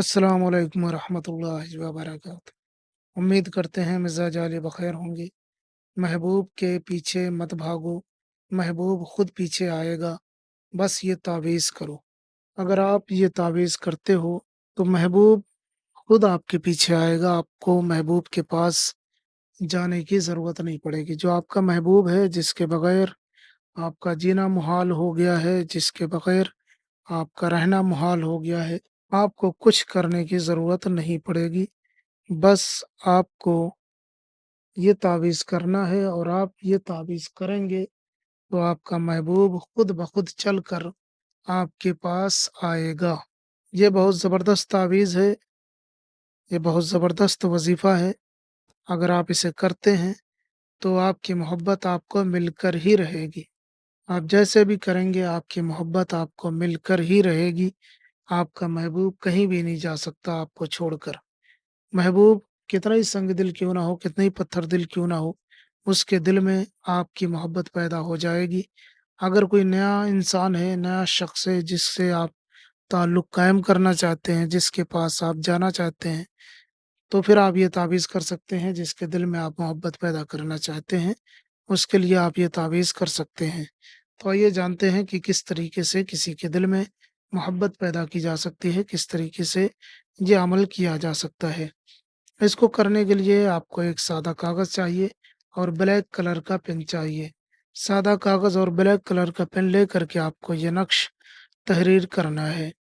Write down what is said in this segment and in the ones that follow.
अस्सलाम वालेकुम रहमतुल्लाहि व बरकातहू। उम्मीद करते हैं मिजाज आले बखैर होंगे। महबूब के पीछे मत भागो, महबूब खुद पीछे आएगा, बस ये तावीज़ करो। अगर आप ये तावीज़ करते हो तो महबूब खुद आपके पीछे आएगा, आपको महबूब के पास जाने की ज़रूरत नहीं पड़ेगी। जो आपका महबूब है, जिसके बगैर आपका जीना मुहाल हो गया है, जिसके बगैर आपका रहना मुहाल हो गया है, आपको कुछ करने की ज़रूरत नहीं पड़ेगी। बस आपको ये तावीज़ करना है और आप ये तावीज़ करेंगे तो आपका महबूब खुद ब खुद चलकर आपके पास आएगा। ये बहुत ज़बरदस्त तावीज़ है, ये बहुत ज़बरदस्त वज़ीफ़ा है। अगर आप इसे करते हैं तो आपकी मोहब्बत आपको मिलकर ही रहेगी। आप जैसे भी करेंगे आपकी मोहब्बत आपको मिलकर ही रहेगी। आपका महबूब कहीं भी नहीं जा सकता आपको छोड़कर। महबूब कितना ही संग दिल क्यों ना हो, कितना ही पत्थर दिल क्यों ना हो, उसके दिल में आपकी मोहब्बत पैदा हो जाएगी। अगर कोई नया इंसान है, नया शख्स है जिससे आप ताल्लुक़ कायम करना चाहते हैं, जिसके पास आप जाना चाहते हैं, तो फिर आप ये तावीज़ कर सकते हैं। जिसके दिल में आप मोहब्बत पैदा करना चाहते हैं, उसके लिए आप ये तावीज़ कर सकते हैं। तो आइए जानते हैं कि किस तरीके से किसी के दिल में मोहब्बत पैदा की जा सकती है, किस तरीके से ये अमल किया जा सकता है। इसको करने के लिए आपको एक सादा कागज़ चाहिए और ब्लैक कलर का पेन चाहिए। सादा कागज़ और ब्लैक कलर का पेन लेकर के आपको ये नक्श तहरीर करना है।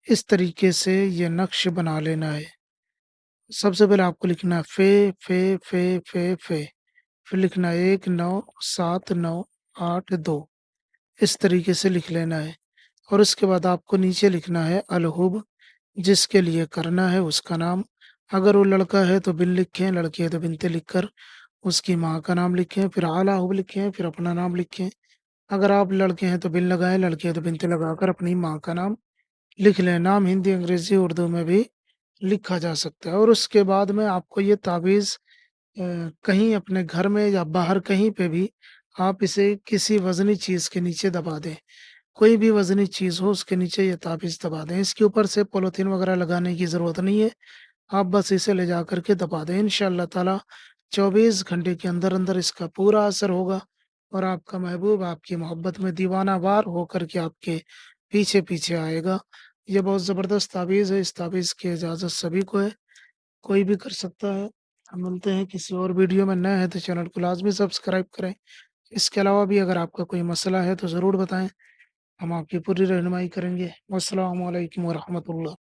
इस तरीके से ये नक्श बना लेना है। सबसे पहले आपको लिखना है फे, फिर लिखना है 197982। इस तरीके से लिख लेना है और उसके बाद आपको नीचे लिखना है अलहुब, जिसके लिए करना है उसका नाम। अगर वो लड़का है तो बिन लिखें, लड़की है तो बिनते लिखकर उसकी माँ का नाम लिखें, फिर आला हुब लिखें, फिर अपना नाम लिखें। अगर आप लड़के हैं तो बिन लगाएँ, लड़की है तो बिनते लगाकर अपनी माँ का नाम लिख लें। नाम हिंदी, अंग्रेज़ी, उर्दू में भी लिखा जा सकता है और उसके बाद में आपको ये तावीज़ कहीं अपने घर में या बाहर कहीं पे भी आप इसे किसी वज़नी चीज़ के नीचे दबा दें। कोई भी वज़नी चीज़ हो उसके नीचे ये ताबीज़ दबा दें। इसके ऊपर से पॉलीथीन वग़ैरह लगाने की ज़रूरत नहीं है। आप बस इसे ले जाकर के दबा दें। इंशाअल्लाह ताला 24 घंटे के अंदर-अंदर इसका पूरा असर होगा और आपका महबूब आपकी मोहब्बत में दीवानावार होकर के आपके पीछे-पीछे आएगा। ये बहुत ज़बरदस्त ताबीज़ है। इस ताबीज़ की इजाज़त सभी को है, कोई भी कर सकता है। हम मिलते हैं किसी और वीडियो में। नए हैं तो चैनल को लाज़मी सब्सक्राइब करें। इसके अलावा भी अगर आपका कोई मसला है तो ज़रूर बताएँ, हम आपकी पूरी रहनुमाई करेंगे। वस्सलामु अलैकुम व रहमतुल्लाह।